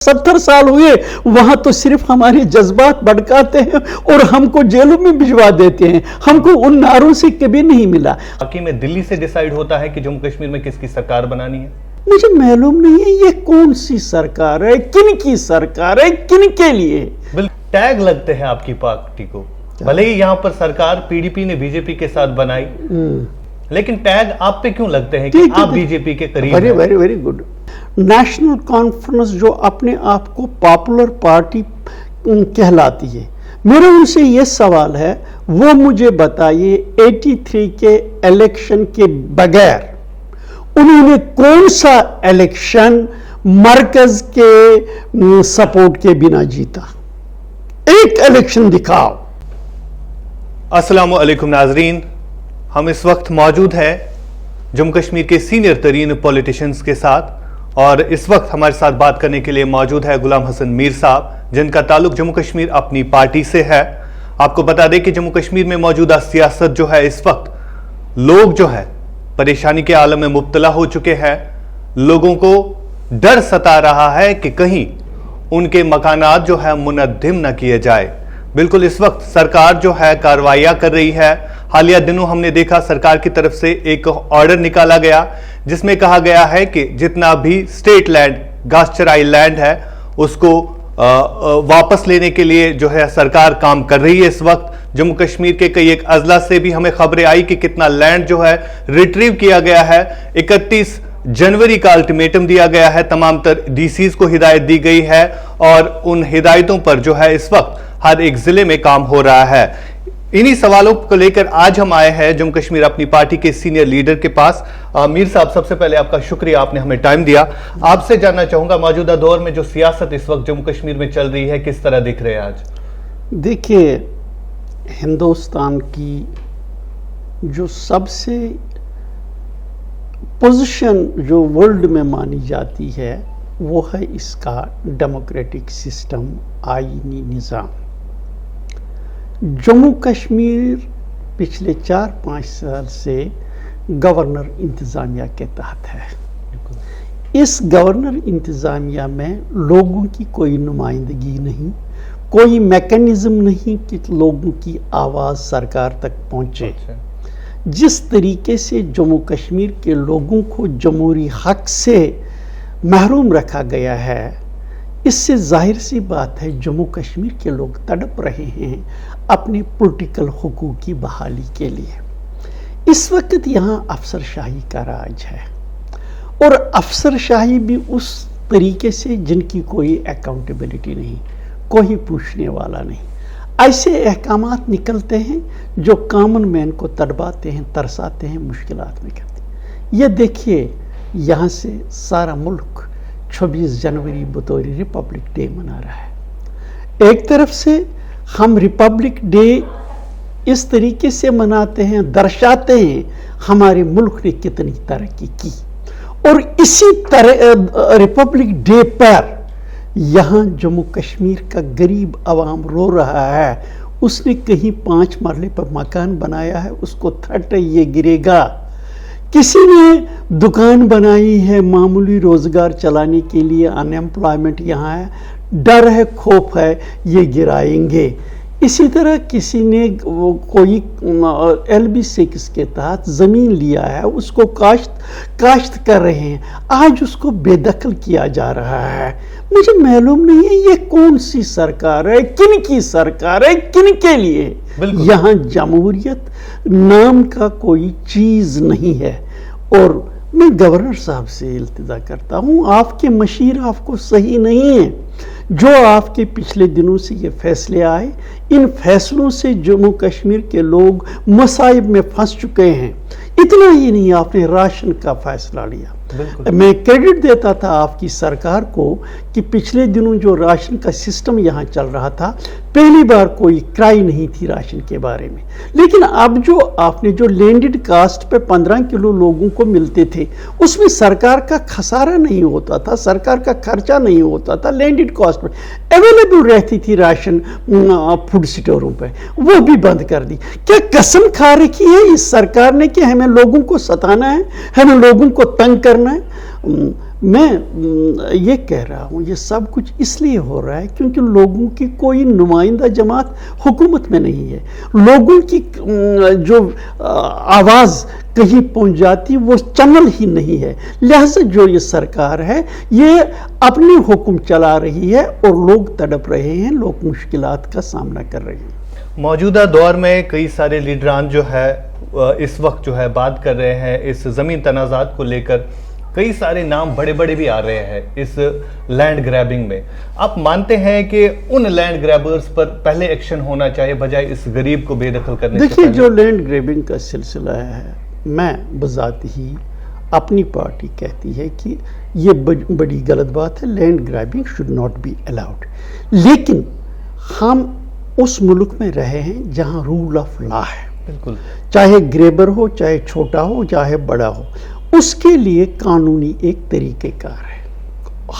70 साल हुए वहां तो सिर्फ हमारे जज्बात भड़काते हैं और हमको जेलों में भिजवा देते हैं। हमको उन नारों से कभी नहीं मिला। बाकी में दिल्ली से डिसाइड होता है कि जम्मू कश्मीर में किसकी सरकार बनानी है। मुझे मालूम नहीं है ये कौन सी सरकार है, किन की सरकार है, किन के लिए। टैग लगते हैं आपकी पार्टी को, भले ही यहाँ पर सरकार पीडीपी ने बीजेपी के साथ बनाई, लेकिन टैग आप पे क्यों लगते हैं कि आप बीजेपी के करीब हैं? Very very good. National conference जो अपने आप को पॉपुलर पार्टी कहलाती है, मेरा उनसे ये सवाल है, वो मुझे बताइए 83 के इलेक्शन के बगैर उन्होंने कौन सा इलेक्शन मरकज के सपोर्ट के बिना जीता? एक इलेक्शन दिखाओ। अस्सलामु अलैकुम नाजरीन, हम इस वक्त मौजूद हैं जम्मू कश्मीर के सीनियर तरीन पॉलिटिशियंस के साथ, और इस वक्त हमारे साथ बात करने के लिए मौजूद है गुलाम हसन मीर साहब, जिनका ताल्लुक जम्मू कश्मीर अपनी पार्टी से है। आपको बता दें कि जम्मू कश्मीर में मौजूदा सियासत जो है, इस वक्त लोग जो है परेशानी के आलम में मुब्तला हो चुके हैं। लोगों को डर सता रहा है कि कहीं उनके मकानात जो है मुनद्दिम न किए जाए। बिल्कुल इस वक्त सरकार जो है कार्रवाइयां कर रही है। हालिया दिनों हमने देखा सरकार की तरफ से एक ऑर्डर निकाला गया जिसमें कहा गया है कि जितना भी स्टेट लैंड, घासचराई लैंड है, उसको वापस लेने के लिए जो है सरकार काम कर रही है। इस वक्त जम्मू कश्मीर के कई एक अजला से भी हमें खबरें आई कि कितना लैंड जो है रिट्रीव किया गया है। 31 जनवरी का अल्टीमेटम दिया गया है, तमाम डीसीज को हिदायत दी गई है और उन हिदायतों पर जो है इस वक्त हर एक जिले में काम हो रहा है। इन्हीं सवालों को लेकर आज हम आए हैं जम्मू कश्मीर अपनी पार्टी के सीनियर लीडर के पास। मीर साहब, सबसे पहले आपका शुक्रिया, आपने हमें टाइम दिया। आपसे जानना चाहूंगा, मौजूदा दौर में जो सियासत इस वक्त जम्मू कश्मीर में चल रही है, किस तरह दिख रहे हैं आज? देखिए, हिंदुस्तान की जो सबसे पोजीशन जो वर्ल्ड में मानी जाती है वो है इसका डेमोक्रेटिक सिस्टम, आईनी निज़ाम। जम्मू कश्मीर पिछले 4-5 साल से गवर्नर इंतज़ामिया के तहत है। इस गवर्नर इंतज़ामिया में लोगों की कोई नुमाइंदगी नहीं, कोई मैकेनिज्म नहीं कि लोगों की आवाज़ सरकार तक पहुँचे। जिस तरीके से जम्मू कश्मीर के लोगों को जमहूरी हक से महरूम रखा गया है, इससे जाहिर सी बात है जम्मू कश्मीर के लोग तड़प रहे हैं अपने पॉलिटिकल हुकूक की बहाली के लिए। इस वक्त यहाँ अफसरशाही का राज है, और अफसरशाही भी उस तरीके से जिनकी कोई अकाउंटेबिलिटी नहीं, कोई पूछने वाला नहीं। ऐसे अहकामात निकलते हैं जो कॉमन मैन को तड़पाते हैं, तरसाते हैं, मुश्किलात में करते हैं। ये देखिए, यहाँ से सारा मुल्क 26 जनवरी बतौर रिपब्लिक डे मना रहा है। एक तरफ से हम रिपब्लिक डे इस तरीके से मनाते हैं, दर्शाते हैं हमारे मुल्क ने कितनी तरक्की की, और इसी तरह रिपब्लिक डे पर यहाँ जम्मू कश्मीर का गरीब आवाम रो रहा है। उसने कहीं 5 मरले पर मकान बनाया है, उसको थर्ट है ये गिरेगा। किसी ने दुकान बनाई है मामूली रोजगार चलाने के लिए, अनएम्प्लॉयमेंट यहाँ है, डर है, खौफ है ये गिराएंगे। इसी तरह किसी ने कोई LB6 के तहत ज़मीन लिया है, उसको काश्त कर रहे हैं, आज उसको बेदखल किया जा रहा है। मुझे मालूम नहीं है ये कौन सी सरकार है, किन की सरकार है, किन के लिए। यहाँ जमहूरियत नाम का कोई चीज़ नहीं है। और मैं गवर्नर साहब से इल्तिजा करता हूँ, आपके मशीर आपको सही नहीं है। जो आपके पिछले दिनों से ये फैसले आए, इन फैसलों से जम्मू कश्मीर के लोग मसाइब में फंस चुके हैं। इतना ही नहीं, आपने राशन का फैसला लिया। मैं क्रेडिट देता था आपकी सरकार को कि पिछले दिनों जो राशन का सिस्टम यहाँ चल रहा था, पहली बार कोई क्राई नहीं थी राशन के बारे में। लेकिन अब जो आपने जो लैंडेड कास्ट पे 15 किलो लोगों को मिलते थे, उसमें सरकार का खसारा नहीं होता था, सरकार का खर्चा नहीं होता था, लैंडेड कास्ट पर अवेलेबल रहती थी राशन फूड स्टोरों पे, वो भी बंद कर दी। क्या कसम खा रखी है इस सरकार ने कि हमें लोगों को सताना है, हमें लोगों को तंग करना है? میں یہ کہہ رہا ہوں یہ سب کچھ اس لیے ہو رہا ہے کیونکہ لوگوں کی کوئی نمائندہ جماعت حکومت میں نہیں ہے. لوگوں کی جو آواز کہیں پہنچ جاتی وہ چینل ہی نہیں ہے. لہذا جو یہ سرکار ہے یہ اپنی حکم چلا رہی ہے اور لوگ تڑپ رہے ہیں, لوگ مشکلات کا سامنا کر رہے ہیں. موجودہ دور میں کئی سارے لیڈران جو ہے اس وقت جو ہے بات کر رہے ہیں اس زمین تنازعات کو لے کر. کئی سارے نام بڑے بڑے بھی آ رہے ہیں اس لینڈ گریبنگ میں. آپ مانتے ہیں کہ ان لینڈ گریبرز پر پہلے ایکشن ہونا چاہیے بجائے اس غریب کو بے دخل کرنے سے؟ دیکھیے جو لینڈ گریبنگ کا سلسلہ ہے, میں بذات ہی اپنی پارٹی کہتی ہے کہ یہ بڑی غلط بات ہے. Land grabbing should not be allowed. لیکن ہم اس ملک میں رہے ہیں جہاں رول آف لا ہے. بالکل, چاہے گریبر ہو, چاہے چھوٹا ہو, چاہے بڑا ہو, اس کے لیے قانونی ایک طریقہ کار ہے.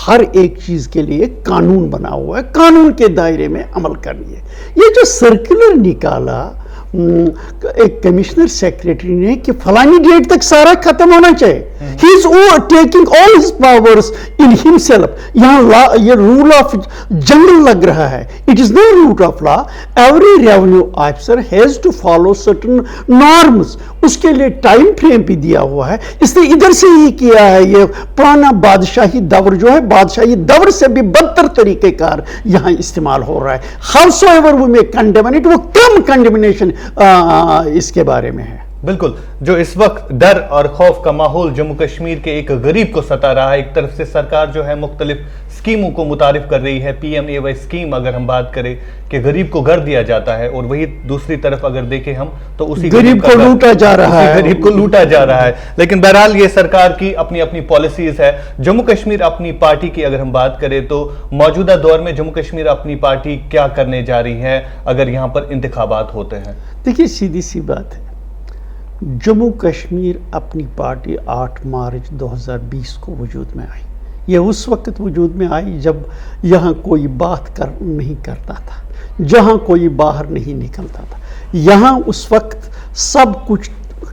ہر ایک چیز کے لیے قانون بنا ہوا ہے, قانون کے دائرے میں عمل کرنی ہے. یہ جو سرکولر نکالا ایک کمشنر سیکریٹری نے کہ فلانی ڈیٹ تک سارا ختم ہونا چاہیے, he is taking all his powers in himself. یہاں یہ رول آف جنگل لگ رہا ہے. It is not rule of law. Every revenue officer has to follow certain norms. اس کے لیے ٹائم فریم بھی دیا ہوا ہے. اس نے ادھر سے ہی کیا ہے. یہ پرانا بادشاہی دور جو ہے, بادشاہی دور سے بھی بدتر طریقہ کار یہاں استعمال ہو رہا ہے. ہاؤس ایور وی میں کنڈیمنیٹ, وہ کم کنڈیمنیشن اس کے بارے میں ہے. بالکل. جو اس وقت ڈر اور خوف کا ماحول جموں کشمیر کے ایک غریب کو ستا رہا ہے, ایک طرف سے سرکار جو ہے مختلف اسکیموں کو متعارف کر رہی ہے. پی ایم اے وائی اسکیم اگر ہم بات کریں کہ غریب کو گھر دیا جاتا ہے, اور وہی دوسری طرف اگر دیکھیں ہم تو اسی غریب کو لوٹا جا رہا ہے. غریب کو لوٹا جا رہا ہے. لیکن بہرحال یہ سرکار کی اپنی اپنی پالیسیز ہے. جموں کشمیر اپنی پارٹی کی اگر ہم بات کریں تو موجودہ دور میں جموں کشمیر اپنی پارٹی کیا کرنے جا رہی ہے اگر یہاں پر انتخابات ہوتے ہیں؟ دیکھیے سیدھی سی بات ہے, جموں کشمیر اپنی پارٹی 8 مارچ 2020 کو وجود میں آئی. یہ اس وقت وجود میں آئی جب یہاں کوئی بات نہیں کرتا تھا, جہاں کوئی باہر نہیں نکلتا تھا. یہاں اس وقت سب کچھ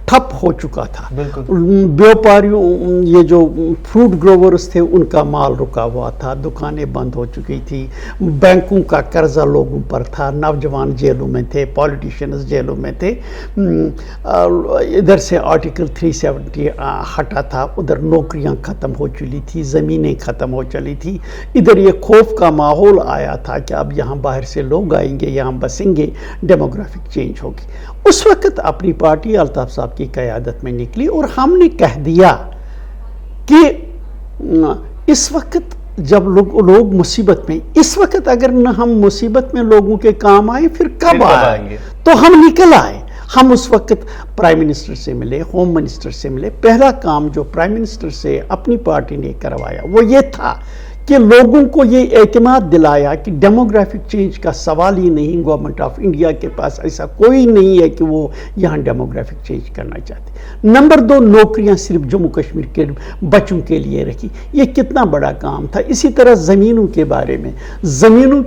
ٹھپ ہو چکا تھا. بیوپاریوں, یہ جو فروٹ گروورز تھے ان کا مال رکا ہوا تھا, دکانیں بند ہو چکی تھی, بینکوں کا قرضہ لوگوں پر تھا, نوجوان جیلوں میں تھے, پولیٹیشنز جیلوں میں تھے. ادھر سے آرٹیکل 370 ہٹا تھا, ادھر نوکریاں ختم ہو چلی تھی, زمینیں ختم ہو چلی تھی. ادھر یہ خوف کا ماحول آیا تھا کہ اب یہاں باہر سے لوگ آئیں گے, یہاں بسیں گے, ڈیموگرافک چینج ہوگی. اس وقت اپنی پارٹی الطاف صاحب کی قیادت میں نکلی اور ہم نے کہہ دیا کہ اس وقت جب لوگ مصیبت میں, اس وقت اگر نہ ہم مصیبت میں لوگوں کے کام آئے پھر کب آئیں گے؟ تو ہم نکل آئے. ہم اس وقت پرائم منسٹر سے ملے, ہوم منسٹر سے ملے. پہلا کام جو پرائم منسٹر سے اپنی پارٹی نے کروایا وہ یہ تھا کہ لوگوں کو یہ اعتماد دلایا کہ ڈیموگرافک چینج کا سوال ہی نہیں. گورنمنٹ آف انڈیا کے پاس ایسا کوئی نہیں ہے کہ وہ یہاں ڈیموگرافک چینج کرنا چاہتے. نمبر 2, نوکریاں صرف جموں کشمیر کے بچوں کے لیے رکھی. یہ کتنا بڑا کام تھا. اسی طرح زمینوں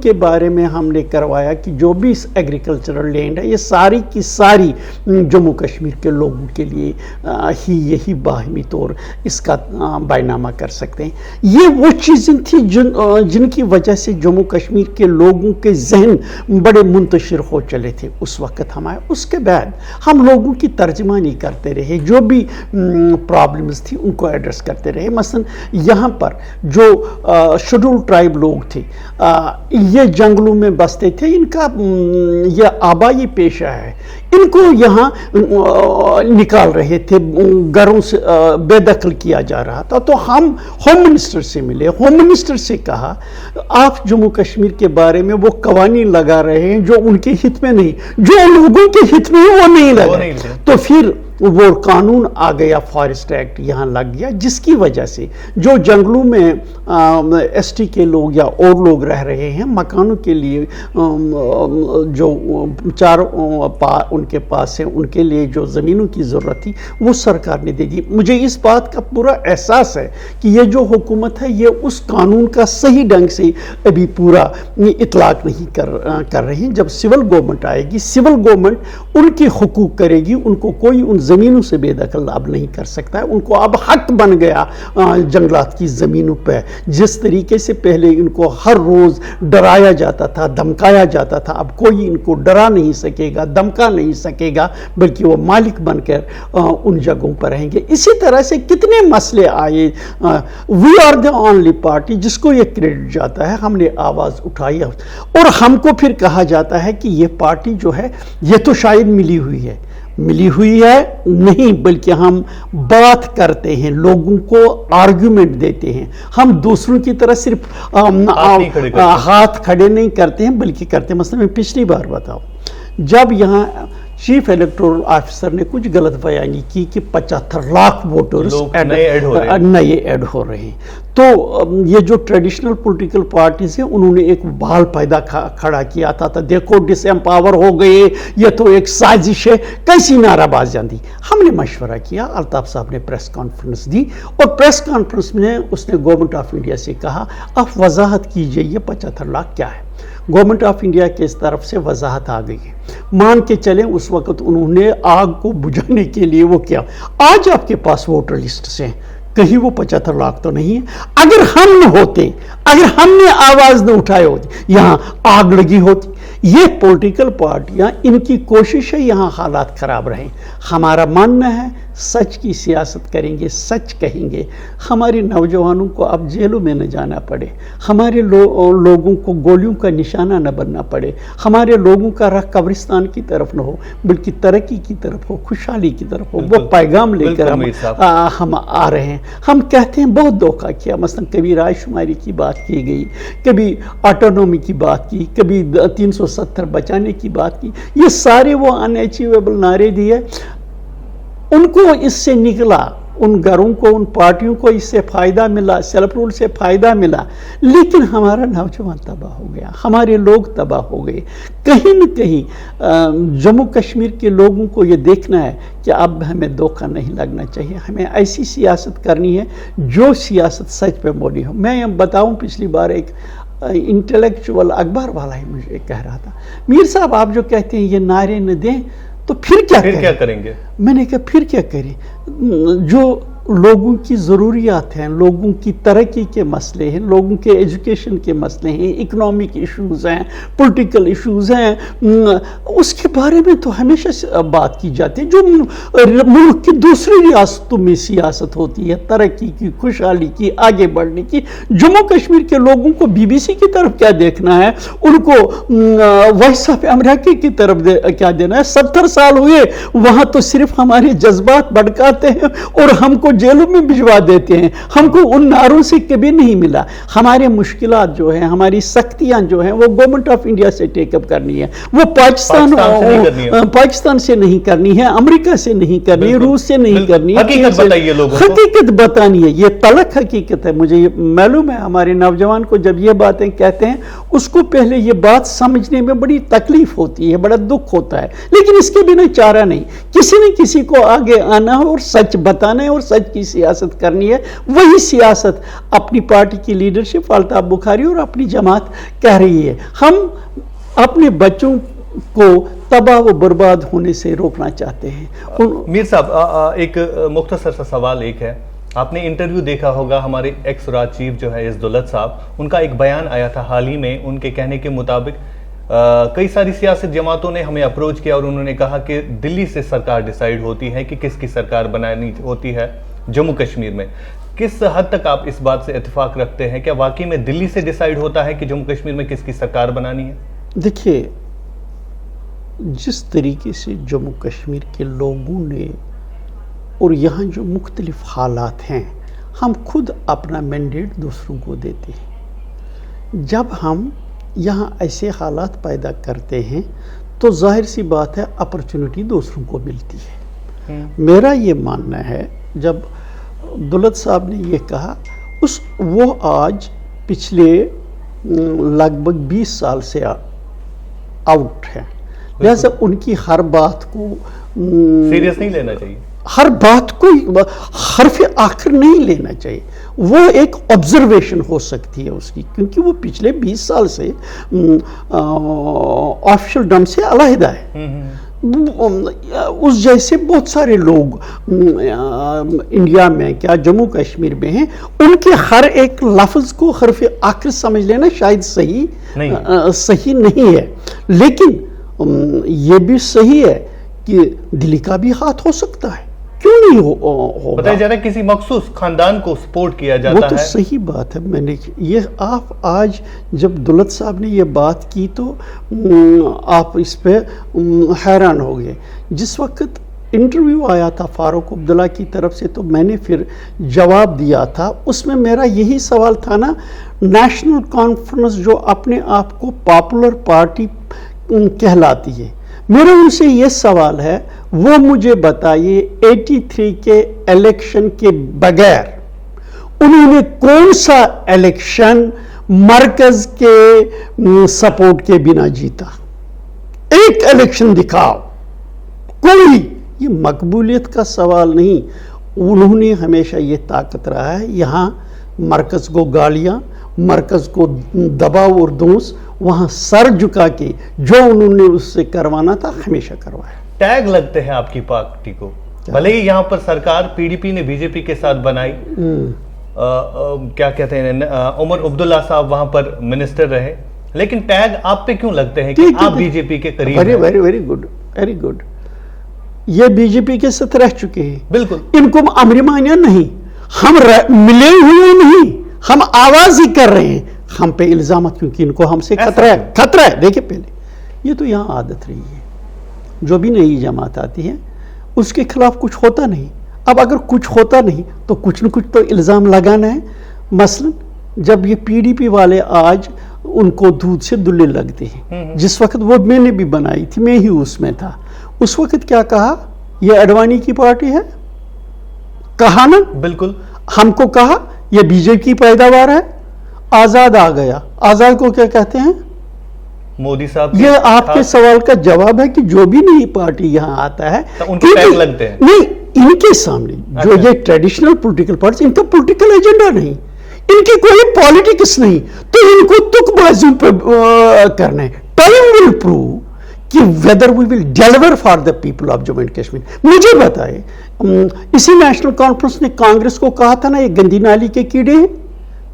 کے بارے میں ہم نے کروایا کہ جو بھی ایگریکلچرل لینڈ ہے یہ ساری کی ساری جموں کشمیر کے لوگوں کے لیے ہی یہی باہمی طور اس کا بائنامہ کر سکتے ہیں. یہ وہ چیزیں تھی جن کی وجہ سے جموں کشمیر کے لوگوں کے ذہن بڑے منتشر ہو چلے تھے. اس وقت ہم آئے, اس کے بعد ہم لوگوں کی ترجمانی کرتے رہے, جو بھی پرابلمز تھی ان کو ایڈریس کرتے رہے. مثلا یہاں پر جو شیڈول ٹرائب لوگ تھے, یہ جنگلوں میں بستے تھے, ان کا یہ آبائی پیشہ ہے, ان کو یہاں نکال رہے تھے, گھروں سے بے دخل کیا جا رہا تھا. تو ہم ہوم منسٹر سے ملے, ہوم منسٹر سے کہا آپ جموں کشمیر کے بارے میں وہ قوانین لگا رہے ہیں جو ان کے ہت میں نہیں, جو لوگوں کے ہت میں وہ نہیں لگا. تو پھر وہ قانون آ گیا, فارسٹ ایکٹ یہاں لگ گیا, جس کی وجہ سے جو جنگلوں میں ایس ٹی کے لوگ یا اور لوگ رہ رہے ہیں, مکانوں کے لیے جو 4 ان کے پاس ہیں, ان کے لیے جو زمینوں کی ضرورت تھی وہ سرکار نے دے دی. مجھے اس بات کا پورا احساس ہے کہ یہ جو حکومت ہے یہ اس قانون کا صحیح ڈھنگ سے ابھی پورا اطلاق نہیں کر رہی. جب سول گورنمنٹ آئے گی, سول گورنمنٹ ان کے حقوق کرے گی, ان کو کوئی ان ज़मीनों से बेदखल अब नहीं कर सकता है। उनको अब हक बन गया जंगलात की ज़मीनों पे। जिस तरीके से पहले इनको हर रोज़ डराया जाता था, धमकाया जाता था, अब कोई इनको डरा नहीं सकेगा, धमका नहीं सकेगा, बल्कि वो मालिक बनकर उन जगहों पर रहेंगे। इसी तरह से कितने मसले आए। We are the only party, जिसको ये क्रेडिट जाता है, हमने आवाज़ उठाई और हमको फिर कहा जाता है कि ये पार्टी जो है ये तो शायद मिली हुई है नहीं, बल्कि हम बात करते हैं, लोगों को आर्गुमेंट देते हैं। हम दूसरों की तरह सिर्फ हाथ खड़े नहीं करते हैं, बल्कि करते हैं। मतलब मैं पिछली बार बताऊं, जब यहाँ चीफ इलेक्टोरल ऑफिसर ने कुछ गलत बयानी की कि 75 लाख वोटर्स नए ऐड हो रहे हैं, तो ये जो ट्रेडिशनल पॉलिटिकल पार्टीज हैं उन्होंने एक बहाल पैदा खड़ा किया था, देखो डिसएम्पावर हो गए, ये तो एक साजिश है, कैसी नाराबाजियां दी। हमने मशवरा किया, अल्ताफ साहब ने प्रेस कॉन्फ्रेंस दी और प्रेस कॉन्फ्रेंस में उसने गवर्नमेंट ऑफ इंडिया से कहा आप वजाहत कीजिए ये 75 लाख क्या है। गवर्नमेंट ऑफ इंडिया के इस तरफ से वजाहत आ गई है। मान के चलें उस वक्त उन्होंने आग को बुझाने के लिए वो किया। आज आपके पास वोटर लिस्ट से कहीं वो 75 लाख तो नहीं है। अगर हम न होते, अगर हमने आवाज न उठाए होती, यहाँ आग लगी होती। ये पॉलिटिकल पार्टियां, इनकी कोशिश है यहाँ हालात खराब रहें। हमारा मानना है सच की सियासत करेंगे, सच कहेंगे, हमारे नौजवानों को अब जेलों में न जाना पड़े, हमारे लोगों को गोलियों का निशाना न बनना पड़े, हमारे लोगों का राह कब्रिस्तान की तरफ न हो, बल्कि तरक्की की तरफ हो, खुशहाली की तरफ हो। वो पैगाम लेकर हम आ रहे हैं। हम कहते हैं बहुत धोखा किया, मसलन कभी रायशुमारी की बात की गई, कभी ऑटोनॉमी की बात की, कभी 370 बचाने की बात की। ये सारे वो अनअचीवेबल नारे दिए। उनको इससे निकला, उन घरों को, उन पार्टियों को इससे फ़ायदा मिला, सेल्फ रूल से फ़ायदा मिला, लेकिन हमारा नौजवान तबाह हो गया, हमारे लोग तबाह हो गए। कहीं न कहीं जम्मू कश्मीर के लोगों को ये देखना है कि अब हमें धोखा नहीं लगना चाहिए, हमें ऐसी सियासत करनी है जो सियासत सच पे मोड़ी हो। मैं बताऊं, पिछली बार एक इंटेलेक्चुअल अखबार वाला ही मुझे कह रहा था, मीर साहब आप जो कहते हैं ये नारे न दें तो फिर क्या करेंगे? मैंने कहा फिर क्या करें? जो लोगों की ज़रूरियात हैं, लोगों की तरक्की के मसले हैं, लोगों के एजुकेशन के मसले हैं, इकोनॉमिक इश्यूज़ हैं, पॉलिटिकल इश्यूज़ हैं, उसके बारे में तो हमेशा बात की जाती है। जो मुल्क की दूसरी रियासतों में सियासत होती है, तरक्की की, खुशहाली की, आगे बढ़ने की, जम्मू कश्मीर के लोगों को BBC की तरफ क्या देखना है, उनको वॉइस ऑफ अमेरिका की तरफ क्या देना है? 70 साल हुए, वहाँ तो सिर्फ हमारे जज्बात भड़काते हैं और हमको जेलों में भिजवा देते हैं। हमको उन नारों से कभी नहीं मिला। हमारे मुश्किलात जो है, हमारी सख्तियां जो हैं, वो गवर्नमेंट ऑफ इंडिया से टेकअप करनी है। वो पाकिस्तान से नहीं करनी है, अमेरिका से नहीं करनी है, रूस से नहीं करनी है। हकीकत बताइए लोगों को। हकीकत बतानी है, ये तलख हकीकत है। मुझे मालूम है हमारे नौजवान को जब ये बातें कहते हैं, उसको पहले ये बात समझने में बड़ी तकलीफ होती है, बड़ा दुख होता है, लेकिन इसके बिना चारा नहीं। किसी न किसी को आगे आना है और सच बताना है और सच की सियासत करनी है। वही सियासत अपनी पार्टी की लीडरशिप अल्ताफ बुखारी और अपनी जमात कह रही है। हम अपने बच्चों को तबाह व बर्बाद होने से रोकना चाहते हैं। मीर साहब, एक मुख्तसर सा सवाल एक है, आपने इंटरव्यू देखा होगा हमारे एक्स राज चीफ जो है इस दौलत साहब, उनका एक बयान आया था हाल ही में। उनके कहने के मुताबिक कई सारी सियासी जमातों ने हमें अप्रोच किया और उन्होंने कहा कि दिल्ली से सरकार डिसाइड होती है कि किसकी सरकार बनानी होती है जम्मू कश्मीर में। किस हद तक आप इस बात से इत्तेफाक रखते हैं? क्या वाकई में दिल्ली से डिसाइड होता है कि जम्मू कश्मीर में किसकी सरकार बनानी है? देखिए, जिस तरीके से जम्मू कश्मीर के लोगों ने और यहाँ जो मुख्तलिफ हालात हैं, हम खुद अपना मैंडेट दूसरों को देते हैं। जब हम यहाँ ऐसे हालात पैदा करते हैं तो जाहिर सी बात है अपॉर्चुनिटी दूसरों को मिलती है। मेरा ये मानना है, जब दौलत साहब ने ये कहा, वो आज पिछले लगभग 20 साल से आउट है, लिहाजा उनकी हर बात को सीरियस नहीं लेना चाहिए, हर बात को हरफ आखिर नहीं लेना चाहिए। वो एक ऑब्जर्वेशन हो सकती है उसकी, क्योंकि वो पिछले 20 साल से ऑफिशियल ढंग से अलहदा है। اس جیسے بہت سارے لوگ انڈیا میں کیا جموں کشمیر میں ہیں، ان کے ہر ایک لفظ کو حرف آخر سمجھ لینا شاید صحیح نہیں ہے، لیکن یہ بھی صحیح ہے کہ دلی کا بھی ہاتھ ہو سکتا ہے، کیوں نہیں ہوگا؟ بتایا جا رہا ہے کسی مخصوص خاندان کو سپورٹ کیا جاتا ہے، وہ تو صحیح بات ہے۔ میں نے یہ آپ آج جب دولت صاحب نے یہ بات کی تو آپ اس پہ حیران ہو گئے۔ جس وقت انٹرویو آیا تھا فاروق عبداللہ کی طرف سے تو میں نے پھر جواب دیا تھا، اس میں میرا یہی سوال تھا نا، نیشنل کانفرنس جو اپنے آپ کو پاپولر پارٹی کہلاتی ہے، میرا ان سے یہ سوال ہے وہ مجھے بتائیے 83 کے الیکشن کے بغیر انہوں نے کون سا الیکشن مرکز کے سپورٹ کے بنا جیتا؟ ایک الیکشن دکھاؤ کوئی۔ یہ مقبولیت کا سوال نہیں، انہوں نے ہمیشہ یہ طاقت رہا ہے یہاں مرکز کو گالیاں، مرکز کو دباؤ اور دونس، وہاں سر جھکا کے جو انہوں نے اس سے کروانا تھا ہمیشہ کروایا۔ ٹیگ لگتے ہیں آپ کی پارٹی کو، بھلے ہی یہاں پر سرکار پی ڈی پی نے بی جے پی کے ساتھ بنائی، کیا کہتے ہیں عمر عبداللہ صاحب وہاں پر منسٹر رہے، لیکن ٹیگ آپ پہ کیوں لگتے ہیں کہ آپ بی جے پی کے قریب ہیں؟ Very good. یہ بی جے پی کے ساتھ رہ چکے ہیں، بالکل، ان کو امر مانیہ نہیں، ہم ملے ہوئے نہیں، ہم آواز ہی کر رہے ہیں، ہم پہ الزامات کیونکہ ان کو ہم سے خطرہ ہے۔ دیکھیں پہلے یہ تو یہاں عادت رہی ہے، جو بھی نئی جماعت آتی ہے اس کے خلاف کچھ ہوتا نہیں، اب اگر کچھ ہوتا نہیں تو کچھ نہ کچھ تو الزام لگانا ہے۔ مثلا جب یہ پی ڈی پی والے آج ان کو دودھ سے دلے لگتے ہیں، جس وقت وہ میں نے بھی بنائی تھی، میں ہی اس میں تھا، اس وقت کیا کہا؟ یہ اڈوانی کی پارٹی ہے، کہا نا؟ بالکل، ہم کو کہا یہ بی جے پی کی پیداوار ہے۔ آزاد آ گیا، آزاد کو کیا کہتے ہیں؟ مودی صاحب۔ یہ آپ کے سوال کا جواب ہے کہ جو بھی نئی پارٹی یہاں آتا ہے ان کو ٹیگ لگتے ہیں، نہیں ان کے سامنے جو یہ ٹریڈیشنل پولیٹیکل پارٹی، ان کا پولیٹیکل ایجنڈا نہیں، ان کی کوئی پالیٹکس نہیں، تو ان کو تک بازی پہ کرنا ہے۔ ٹائم ول پروو کہ whether we will deliver for the people of Jammu and Kashmir۔ مجھے بتائے اسی نیشنل کانفرنس نے کانگریس کو کہا تھا نا یہ گندی نالی کے کیڑے ہیں،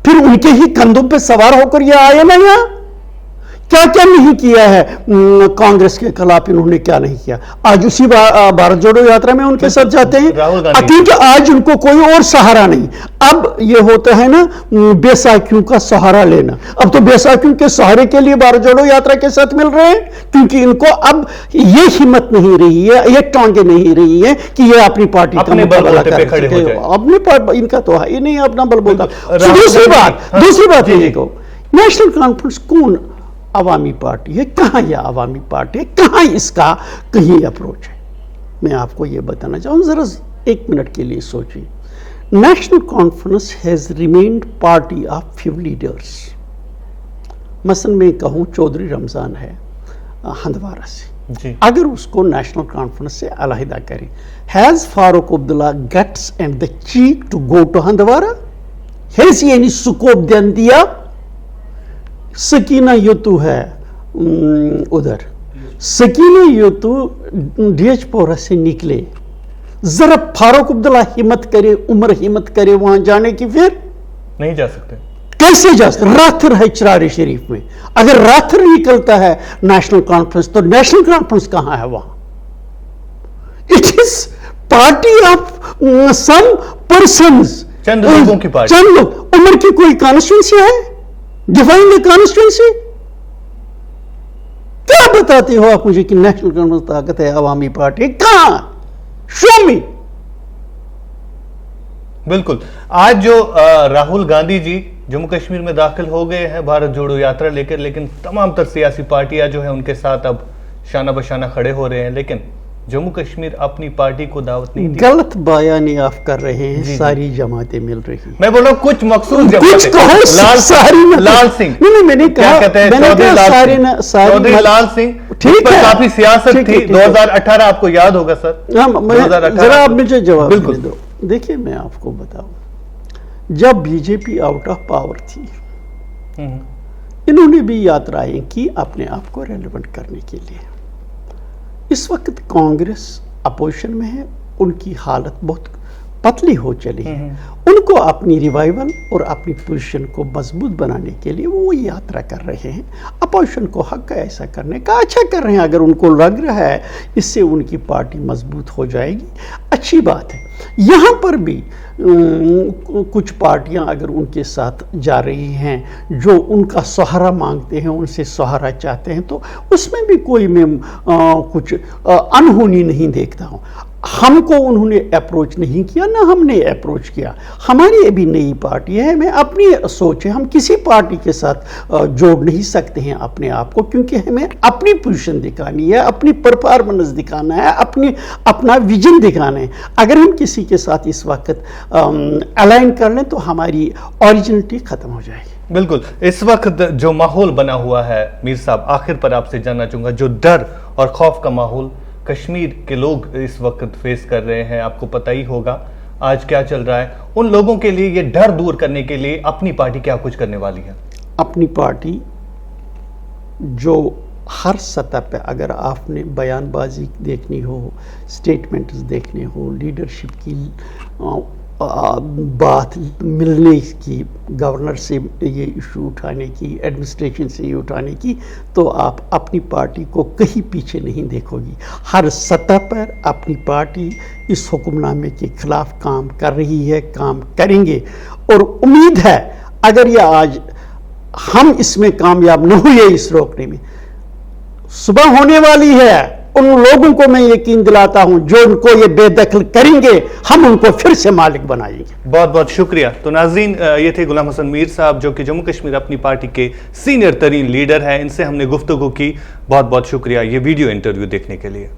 پھر ان کے ہی کندھوں پہ سوار ہو کر یہ آئے نا یہاں، کیا کیا نہیں کیا ہے کانگریس کے خلاف، انہوں نے کیا نہیں کیا۔ آج اسی بھارت جوڑو یاترا میں ان کے ساتھ جاتے ہیں، کیونکہ آج ان کو کوئی اور سہارا نہیں۔ اب یہ ہوتا ہے نا بیساکھیوں کا سہارا لینا، اب تو بیساکھیوں کے سہارے کے لیے بھارت جوڑو یاترا کے ساتھ مل رہے ہیں، کیونکہ ان کو اب یہ ہمت نہیں رہی ہے، یہ ٹانگیں نہیں رہی ہے کہ یہ اپنی پارٹی کا مقابلہ کر سکے۔ اپنے ان کا تو ہے ہی نہیں اپنا بل بوتا۔ دوسری بات یہ کہ نیشنل کانفرنس کون عوامی پارٹی ہے؟ کہاں یہ عوامی پارٹی ہے؟ کہاں اس کا کہیں اپروچ ہے؟ میں آپ کو یہ بتانا چاہوں، ذرا ایک منٹ کے لیے سوچیں۔ National conference has remained party of few leaders. مثلا میں کہوں چودھری رمضان ہے ہندوارہ سے، اگر اس کو نیشنل کانفرنس سے علیحدہ کریں، has Farooq Abdullah guts and the cheek to go to Handwara? Has یعنی سکوپ دین دیا؟ سکینہ یوتو ہے ادھر، سکینہ یوتو ڈی ایچ پورہ سے نکلے، ذرا فاروق عبداللہ ہمت کرے، عمر ہمت کرے وہاں جانے کی، پھر نہیں جا سکتے۔ کیسے جا سکتے؟ راتھر ہے چراری شریف میں، اگر راتھر نکلتا ہے نیشنل کانفرنس تو نیشنل کانفرنس کہاں ہے وہاں؟ It is party of some persons, چند لوگوں کی پارٹی، چند لوگ۔ عمر کی کوئی کانسٹیٹوینسی ہے؟ Define the constituency. کیا بتاتے ہو آپ مجھے کہ نیشنل کانفرنس طاقت ہے، عوامی پارٹی؟ کہاں؟ شو می۔ بالکل، آج جو راہل گاندھی جی جموں کشمیر میں داخل ہو گئے ہیں بھارت جوڑو یاترا لے کر، لیکن تمام تر سیاسی پارٹیاں جو ہیں ان کے ساتھ اب شانہ بشانہ کھڑے ہو رہے ہیں، لیکن جموں کشمیر اپنی پارٹی کو دعوت نہیں دی۔ غلط بیانی آپ کر رہے ہیں، ساری جماعتیں مل رہی ہیں۔ میں بول رہا ہوں کچھ مخصوص جماعتیں، لال سنگھ، میں نے کہا چودھری لال سنگھ، ٹھیک ہے، کافی سیاست تھی 2018، آپ کو یاد ہوگا سر، ذرا آپ مجھے جواب دو۔ دیکھیں میں آپ کو بتاؤں، جب B J P out of power تھی، انہوں نے بھی یاترائیں کی اپنے آپ کو ریلیونٹ کرنے کے لیے۔ इस वक्त कांग्रेस अपोजिशन में है, उनकी हालत बहुत पतली हो चली है। उनको अपनी रिवाइवल और अपनी पोजीशन को मजबूत बनाने के लिए वो यात्रा कर रहे हैं। अपोजिशन को हक है ऐसा करने का, अच्छा कर रहे हैं। अगर उनको लग रहा है इससे उनकी पार्टी मजबूत हो जाएगी, अच्छी बात है। यहाँ पर भी कुछ पार्टियां अगर उनके साथ जा रही हैं, जो उनका सहारा मांगते हैं, उनसे सहारा चाहते हैं, तो उसमें भी कोई मैं कुछ अनहोनी नहीं देखता हूँ। हमको उन्होंने अप्रोच नहीं किया, ना हमने अप्रोच किया। हमारी अभी नई पार्टी है, हमें अपनी सोच है, हम किसी पार्टी के साथ जोड़ नहीं सकते हैं अपने आप को, क्योंकि हमें अपनी पोजीशन दिखानी है, अपनी परफॉर्मेंस दिखाना है, अपना विजन दिखाना है। अगर हम किसी के साथ इस वक्त अलाइन कर लें तो हमारी ओरिजिनलिटी खत्म हो जाएगी। बिल्कुल। इस वक्त जो माहौल बना हुआ है मीर साहब, आखिर पर आपसे जानना चाहूँगा, जो डर और खौफ का माहौल कश्मीर के लोग इस वक्त फेस कर रहे हैं, आपको पता ही होगा आज क्या चल रहा है। उन लोगों के लिए ये डर दूर करने के लिए अपनी पार्टी क्या कुछ करने वाली है? अपनी पार्टी जो हर सतह पे, अगर आपने बयानबाजी देखनी हो, स्टेटमेंट्स देखने हो, लीडरशिप की बात मिलने की, गवर्नर से ये इशू उठाने की, एडमिनिस्ट्रेशन से ये उठाने की, तो आप अपनी पार्टी को कहीं पीछे नहीं देखोगी। हर सतह पर अपनी पार्टी इस हुक्मनामे के खिलाफ काम कर रही है, काम करेंगे। और उम्मीद है अगर ये आज हम इसमें कामयाब न हुए इस रोकने में, सुबह होने वाली है। उन लोगों को मैं यकीन दिलाता हूं जो उनको ये बेदखल करेंगे, हम उनको फिर से मालिक बनाएंगे। बहुत बहुत शुक्रिया। तो नाज़रीन, ये थे गुलाम हसन मीर साहब, जो कि जम्मू कश्मीर अपनी पार्टी के सीनियर तरीन लीडर हैं। इनसे हमने गुफ्तगू की। बहुत बहुत शुक्रिया ये वीडियो इंटरव्यू देखने के लिए।